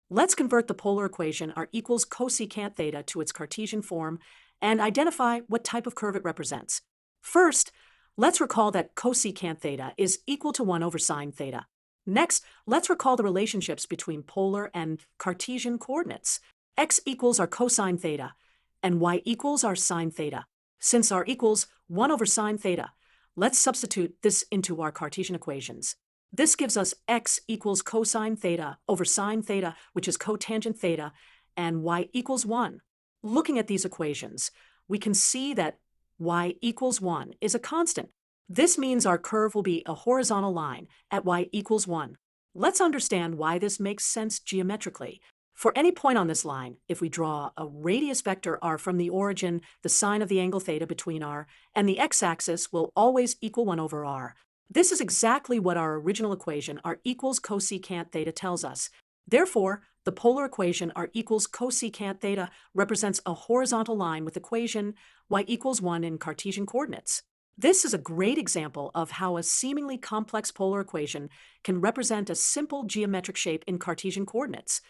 Let's convert the polar equation r equals cosecant theta to its Cartesian form and identify what type of curve it represents. First, let's recall that cosecant theta is equal to 1 over sine theta. Next, let's recall the relationships between polar and Cartesian coordinates. X equals our cosine theta, and y equals our sine theta. Since r equals 1 over sine theta, let's substitute this into our Cartesian equations. This gives us x equals cosine theta over sine theta, which is cotangent theta, and y equals 1. Looking at these equations, we can see that y equals 1 is a constant. This means our curve will be a horizontal line at y equals 1. Let's understand why this makes sense geometrically. For any point on this line, if we draw a radius vector r from the origin, the sine of the angle theta between r and the x-axis will always equal 1 over r. This is exactly what our original equation r equals cosecant theta tells us. Therefore, the polar equation r equals cosecant theta represents a horizontal line with equation y equals 1 in Cartesian coordinates. This is a great example of how a seemingly complex polar equation can represent a simple geometric shape in Cartesian coordinates.